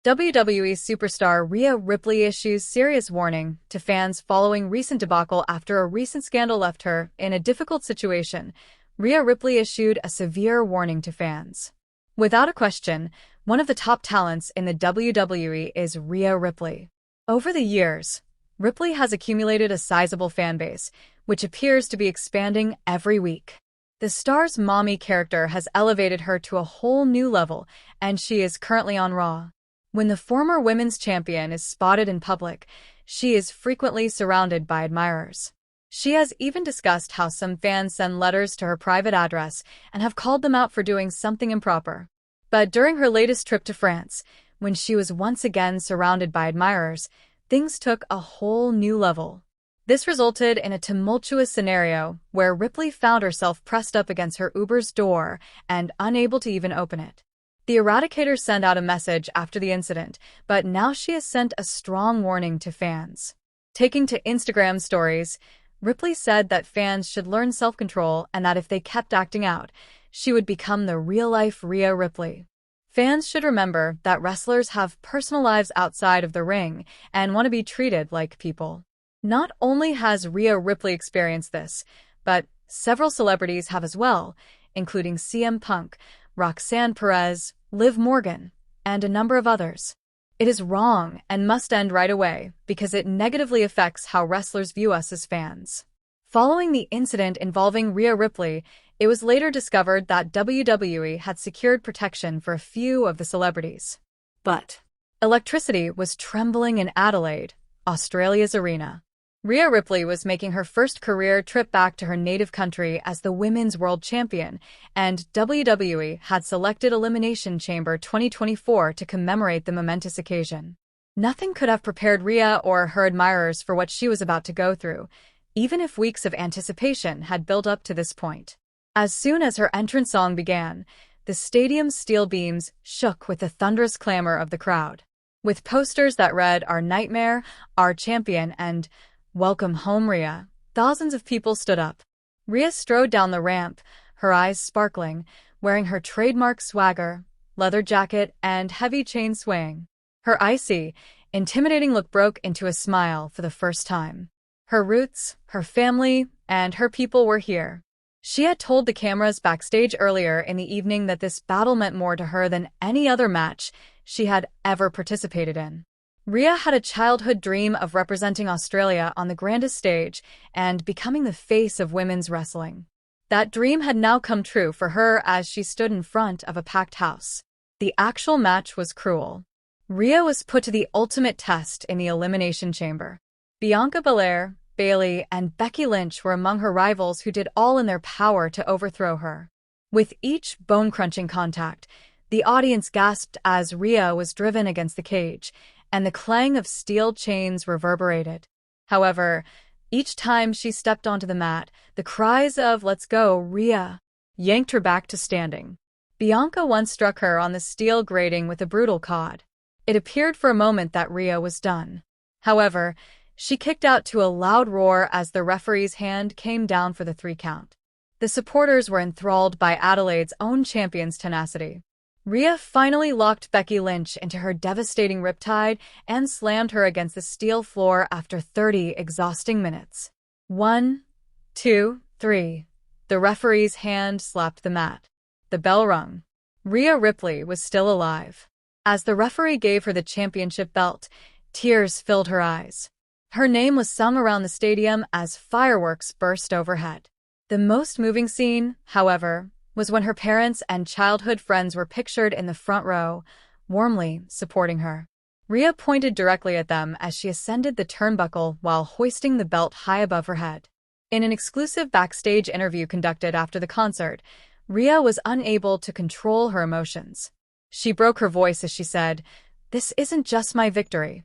WWE superstar Rhea Ripley issues serious warning to fans following recent debacle after a recent scandal left her in a difficult situation. Rhea Ripley issued a severe warning to fans. Without a question, one of the top talents in the WWE is Rhea Ripley. Over the years, Ripley has accumulated a sizable fanbase, which appears to be expanding every week. The star's mommy character has elevated her to a whole new level, and she is currently on Raw. When the former women's champion is spotted in public, she is frequently surrounded by admirers. She has even discussed how some fans send letters to her private address and have called them out for doing something improper. But during her latest trip to France, when she was once again surrounded by admirers, things took a whole new level. This resulted in a tumultuous scenario where Ripley found herself pressed up against her Uber's door and unable to even open it. The Eradicator sent out a message after the incident, but now she has sent a strong warning to fans. Taking to Instagram stories, Ripley said that fans should learn self-control and that if they kept acting out, she would become the real-life Rhea Ripley. Fans should remember that wrestlers have personal lives outside of the ring and want to be treated like people. Not only has Rhea Ripley experienced this, but several celebrities have as well, including CM Punk, Roxanne Perez, Liv Morgan, and a number of others. It is wrong and must end right away because it negatively affects how wrestlers view us as fans. Following the incident involving Rhea Ripley, it was later discovered that WWE had secured protection for a few of the celebrities. But electricity was trembling in Adelaide, Australia's arena. Rhea Ripley was making her first career trip back to her native country as the Women's World Champion, and WWE had selected Elimination Chamber 2024 to commemorate the momentous occasion. Nothing could have prepared Rhea or her admirers for what she was about to go through, even if weeks of anticipation had built up to this point. As soon as her entrance song began, the stadium's steel beams shook with the thunderous clamor of the crowd. With posters that read, "Our Nightmare, Our Champion," and "Welcome home, Rhea," thousands of people stood up. Rhea strode down the ramp, her eyes sparkling, wearing her trademark swagger, leather jacket, and heavy chain swaying. Her icy, intimidating look broke into a smile for the first time. Her roots, her family, and her people were here. She had told the cameras backstage earlier in the evening that this battle meant more to her than any other match she had ever participated in. Rhea had a childhood dream of representing Australia on the grandest stage and becoming the face of women's wrestling. That dream had now come true for her as she stood in front of a packed house. The actual match was cruel. Rhea was put to the ultimate test in the Elimination Chamber. Bianca Belair, Bayley, and Becky Lynch were among her rivals who did all in their power to overthrow her. With each bone-crunching contact, the audience gasped as Rhea was driven against the cage, and the clang of steel chains reverberated. However, each time she stepped onto the mat, the cries of "Let's go, Rhea!" yanked her back to standing. Bianca once struck her on the steel grating with a brutal cod. It appeared for a moment that Rhea was done. However, she kicked out to a loud roar as the referee's hand came down for the 3 count. The supporters were enthralled by Adelaide's own champion's tenacity. Rhea finally locked Becky Lynch into her devastating riptide and slammed her against the steel floor after 30 exhausting minutes. 1, 2, 3. The referee's hand slapped the mat. The bell rung. Rhea Ripley was still alive. As the referee gave her the championship belt, tears filled her eyes. Her name was sung around the stadium as fireworks burst overhead. The most moving scene, however, was when her parents and childhood friends were pictured in the front row, warmly supporting her. Rhea pointed directly at them as she ascended the turnbuckle while hoisting the belt high above her head. In an exclusive backstage interview conducted after the concert, Rhea was unable to control her emotions. She broke her voice as she said, "This isn't just my victory.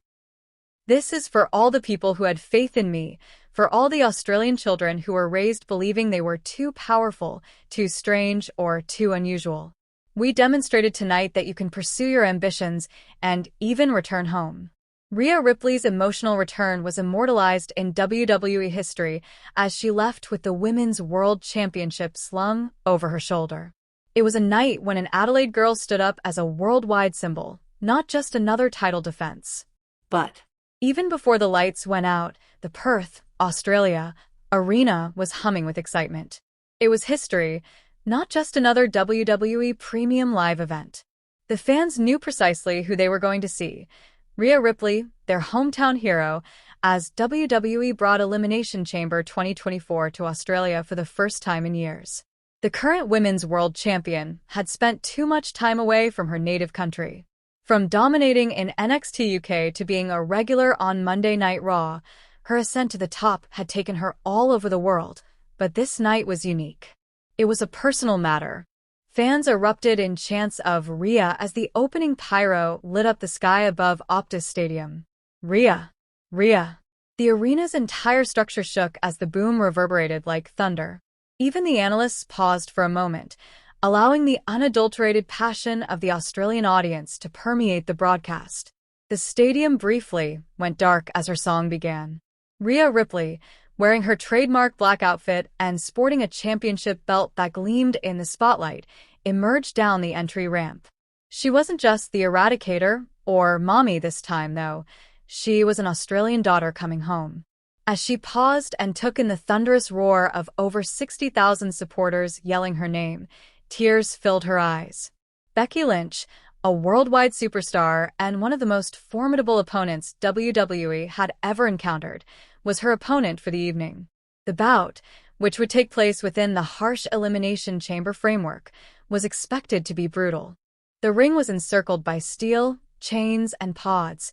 This is for all the people who had faith in me, for all the Australian children who were raised believing they were too powerful, too strange, or too unusual. We demonstrated tonight that you can pursue your ambitions and even return home." Rhea Ripley's emotional return was immortalized in WWE history as she left with the Women's World Championship slung over her shoulder. It was a night when an Adelaide girl stood up as a worldwide symbol, not just another title defense. But Even before the lights went out, the Perth, Australia, arena was humming with excitement. It was history, not just another WWE Premium Live event. The fans knew precisely who they were going to see: Rhea Ripley, their hometown hero, as WWE brought Elimination Chamber 2024 to Australia for the first time in years. The current Women's World Champion had spent too much time away from her native country. From dominating in NXT UK to being a regular on Monday Night Raw, her ascent to the top had taken her all over the world, but this night was unique. It was a personal matter. Fans erupted in chants of Rhea as the opening pyro lit up the sky above Optus Stadium. Rhea! Rhea! The arena's entire structure shook as the boom reverberated like thunder. Even the analysts paused for a moment, allowing the unadulterated passion of the Australian audience to permeate the broadcast. The stadium briefly went dark as her song began. Rhea Ripley, wearing her trademark black outfit and sporting a championship belt that gleamed in the spotlight, emerged down the entry ramp. She wasn't just the Eradicator, or Mommy this time, though. She was an Australian daughter coming home. As she paused and took in the thunderous roar of over 60,000 supporters yelling her name, tears filled her eyes. Becky Lynch, a worldwide superstar and one of the most formidable opponents WWE had ever encountered, was her opponent for the evening. The bout, which would take place within the harsh Elimination Chamber framework, was expected to be brutal. The ring was encircled by steel, chains, and pods.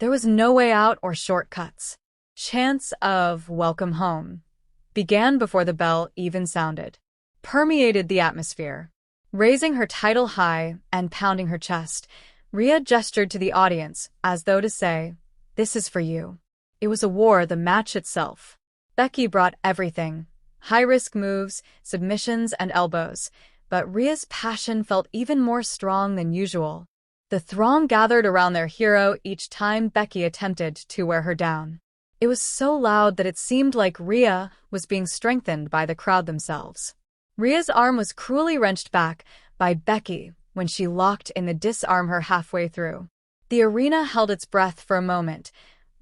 There was no way out or shortcuts. Chants of "Welcome Home" began before the bell even sounded, permeated the atmosphere. Raising her title high and pounding her chest, Rhea gestured to the audience as though to say, "This is for you." It was a war, the match itself. Becky brought everything: high-risk moves, submissions, and elbows, but Rhea's passion felt even more strong than usual. The throng gathered around their hero each time Becky attempted to wear her down. It was so loud that it seemed like Rhea was being strengthened by the crowd themselves. Rhea's arm was cruelly wrenched back by Becky when she locked in the disarm her halfway through. The arena held its breath for a moment,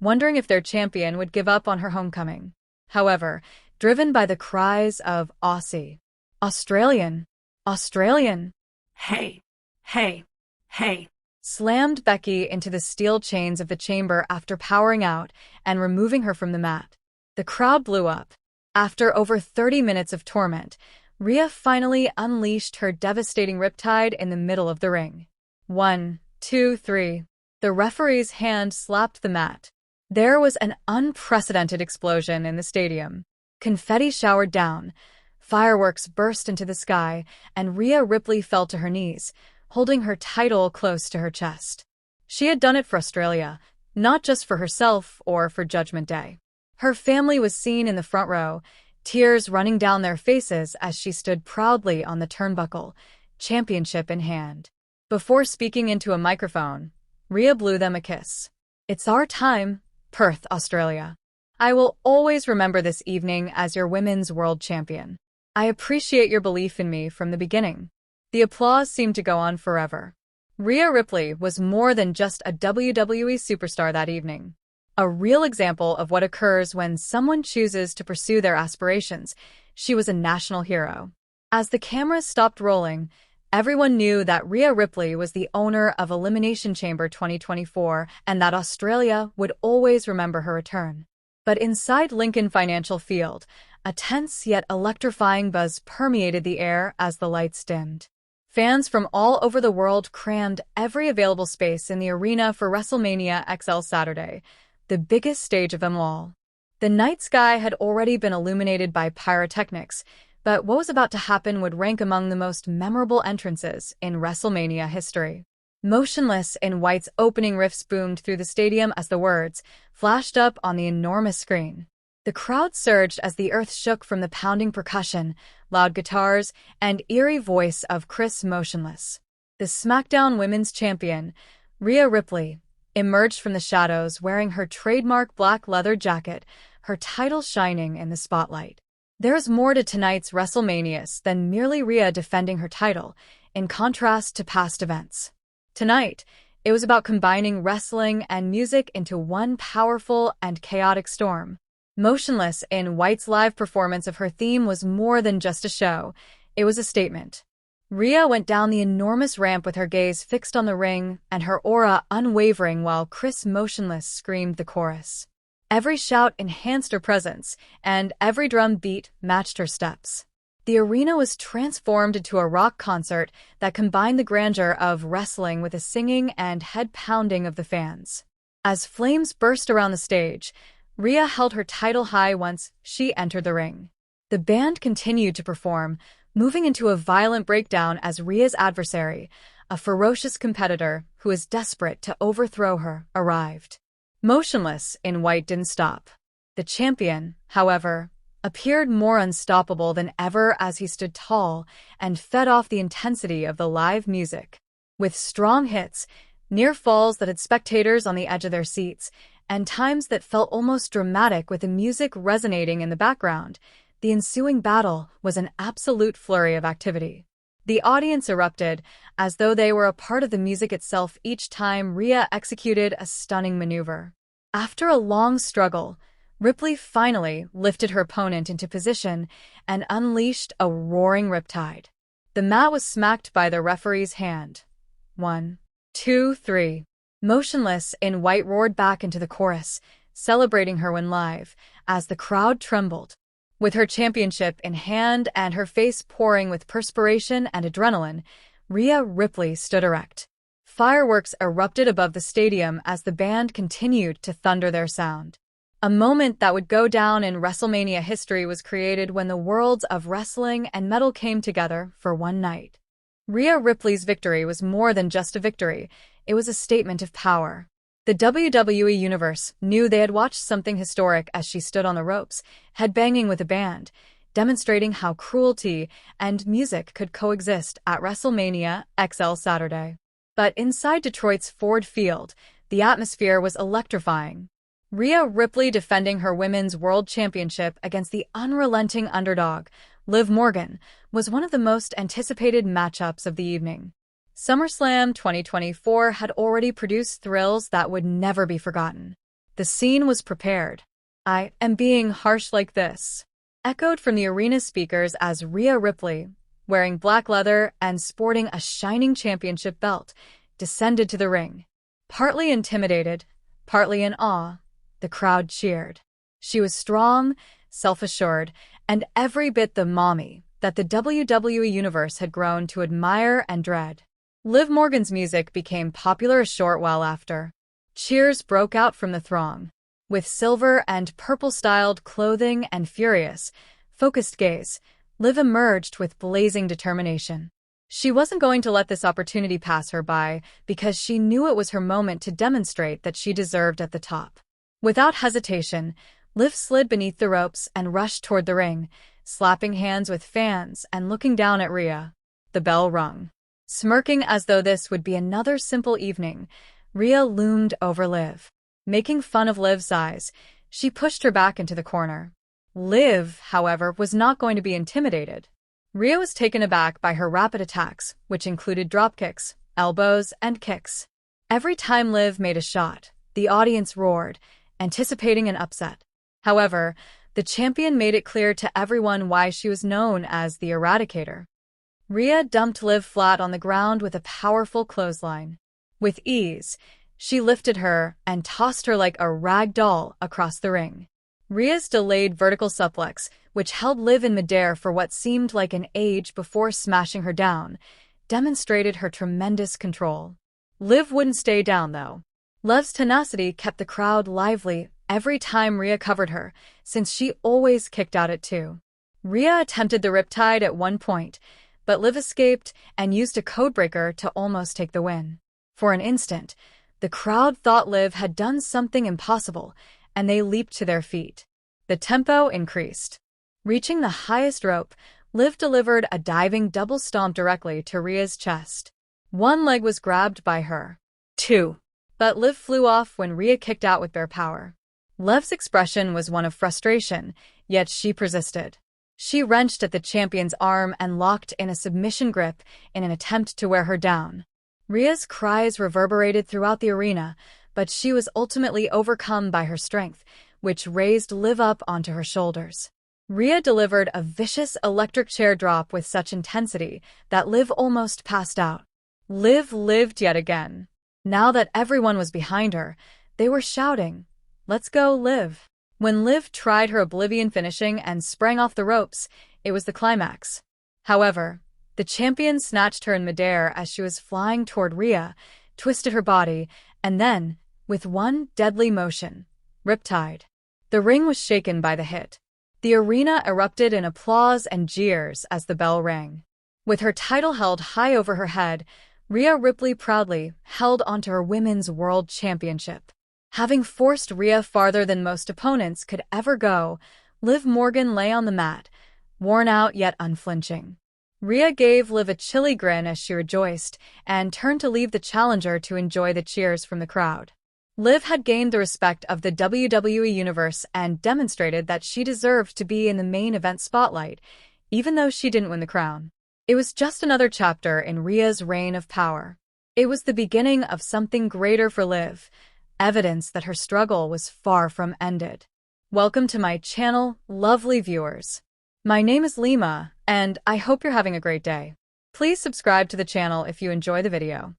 wondering if their champion would give up on her homecoming. However, driven by the cries of "Aussie! Australian! Australian! hey, hey, hey," slammed Becky into the steel chains of the chamber after powering out and removing her from the mat. The crowd blew up. After over 30 minutes of torment, Rhea finally unleashed her devastating riptide in the middle of the ring. 1, 2, 3. The referee's hand slapped the mat. There was an unprecedented explosion in the stadium. Confetti showered down, fireworks burst into the sky, and Rhea Ripley fell to her knees, holding her title close to her chest. She had done it for Australia, not just for herself or for Judgment Day. Her family was seen in the front row, tears running down their faces as she stood proudly on the turnbuckle, championship in hand. Before speaking into a microphone, Rhea blew them a kiss. "It's our time, Perth, Australia. I will always remember this evening as your Women's World Champion. I appreciate your belief in me from the beginning." The applause seemed to go on forever. Rhea Ripley was more than just a WWE superstar that evening. A real example of what occurs when someone chooses to pursue their aspirations. She was a national hero. As the cameras stopped rolling, everyone knew that Rhea Ripley was the owner of Elimination Chamber 2024 and that Australia would always remember her return. But inside Lincoln Financial Field, a tense yet electrifying buzz permeated the air as the lights dimmed. Fans from all over the world crammed every available space in the arena for Wrestlemania XL Saturday, the biggest stage of them all. The night sky had already been illuminated by pyrotechnics, but what was about to happen would rank among the most memorable entrances in WrestleMania history. Motionless in White's opening riffs boomed through the stadium as the words flashed up on the enormous screen. The crowd surged as the earth shook from the pounding percussion, loud guitars, and eerie voice of Chris Motionless. The SmackDown Women's Champion, Rhea Ripley, emerged from the shadows wearing her trademark black leather jacket, her title shining in the spotlight. There's more to tonight's WrestleManias than merely Rhea defending her title, in contrast to past events. Tonight, It was about combining wrestling and music into one powerful and chaotic storm. Motionless in White's live performance of her theme was more than just a show. It was a statement. Rhea went down the enormous ramp with her gaze fixed on the ring and her aura unwavering while Chris Motionless screamed the chorus. Every shout enhanced her presence, and every drum beat matched her steps. The arena was transformed into a rock concert that combined the grandeur of wrestling with the singing and head-pounding of the fans. As flames burst around the stage, Rhea held her title high once she entered the ring. The band continued to perform, moving into a violent breakdown as Rhea's adversary, a ferocious competitor who was desperate to overthrow her, arrived. Motionless in White didn't stop. The champion, however, appeared more unstoppable than ever as he stood tall and fed off the intensity of the live music. With strong hits, near falls that had spectators on the edge of their seats, and times that felt almost dramatic with the music resonating in the background, the ensuing battle was an absolute flurry of activity. The audience erupted, as though they were a part of the music itself each time Rhea executed a stunning maneuver. After a long struggle, Ripley finally lifted her opponent into position and unleashed a roaring riptide. The mat was smacked by the referee's hand. 1, 2, 3. Motionless in White roared back into the chorus, celebrating her win live, as the crowd trembled. With her championship in hand and her face pouring with perspiration and adrenaline, Ria Ripley stood erect. Fireworks erupted above the stadium as the band continued to thunder their sound. A moment that would go down in Wrestlemania history was created when the worlds of wrestling and metal came together for one night. Ria Ripley's victory was more than just a victory, it was a statement of power. The WWE Universe knew they had watched something historic as she stood on the ropes, headbanging with a band, demonstrating how cruelty and music could coexist at Wrestlemania XL Saturday. But inside Detroit's Ford Field, the atmosphere was electrifying. Ria Ripley defending her Women's World Championship against the unrelenting underdog, Liv Morgan, was one of the most anticipated matchups of the evening. SummerSlam 2024 had already produced thrills that would never be forgotten. The scene was prepared. "I am being harsh like this," echoed from the arena speakers as Ria Ripley, wearing black leather and sporting a shining championship belt, descended to the ring. Partly intimidated, partly in awe, the crowd cheered. She was strong, self-assured, and every bit the mommy that the WWE Universe had grown to admire and dread. Liv Morgan's music became popular a short while after. Cheers broke out from the throng. With silver and purple-styled clothing and furious, focused gaze, Liv emerged with blazing determination. She wasn't going to let this opportunity pass her by because she knew it was her moment to demonstrate that she deserved at the top. Without hesitation, Liv slid beneath the ropes and rushed toward the ring, slapping hands with fans and looking down at Rhea. The bell rung. Smirking as though this would be another simple evening, Rhea loomed over Liv. Making fun of Liv's eyes, she pushed her back into the corner. Liv, however, was not going to be intimidated. Rhea was taken aback by her rapid attacks, which included dropkicks, elbows, and kicks. Every time Liv made a shot, the audience roared, anticipating an upset. However, the champion made it clear to everyone why she was known as the Eradicator. Rhea dumped Liv flat on the ground with a powerful clothesline. With ease, she lifted her and tossed her like a rag doll across the ring. Rhea's delayed vertical suplex, which held Liv in midair for what seemed like an age before smashing her down, demonstrated her tremendous control. Liv wouldn't stay down, though. Liv's tenacity kept the crowd lively every time Rhea covered her, since she always kicked out at 2. Rhea attempted the riptide at one point, but Liv escaped and used a codebreaker to almost take the win. For an instant, the crowd thought Liv had done something impossible, and they leaped to their feet. The tempo increased. Reaching the highest rope, Liv delivered a diving double stomp directly to Rhea's chest. One leg was grabbed by her. 2. But Liv flew off when Rhea kicked out with bare power. Liv's expression was one of frustration, yet she persisted. She wrenched at the champion's arm and locked in a submission grip in an attempt to wear her down. Rhea's cries reverberated throughout the arena, but she was ultimately overcome by her strength, which raised Liv up onto her shoulders. Rhea delivered a vicious electric chair drop with such intensity that Liv almost passed out. Liv lived yet again. Now that everyone was behind her, they were shouting, "Let's go, Liv!" When Liv tried her Oblivion finishing and sprang off the ropes, it was the climax. However, the champion snatched her in midair as she was flying toward Rhea, twisted her body, and then, with one deadly motion, riptide. The ring was shaken by the hit. The arena erupted in applause and jeers as the bell rang. With her title held high over her head, Ria Ripley proudly held onto her Women's World Championship. Having forced Rhea farther than most opponents could ever go, Liv Morgan lay on the mat, worn out yet unflinching. Rhea gave Liv a chilly grin as she rejoiced and turned to leave the challenger to enjoy the cheers from the crowd. Liv had gained the respect of the WWE Universe and demonstrated that she deserved to be in the main event spotlight, even though she didn't win the crown. It was just another chapter in Rhea's reign of power. It was the beginning of something greater for Liv, evidence that her struggle was far from ended. Welcome to my channel, lovely viewers. My name is Lima, and I hope you're having a great day. Please subscribe to the channel if you enjoy the video.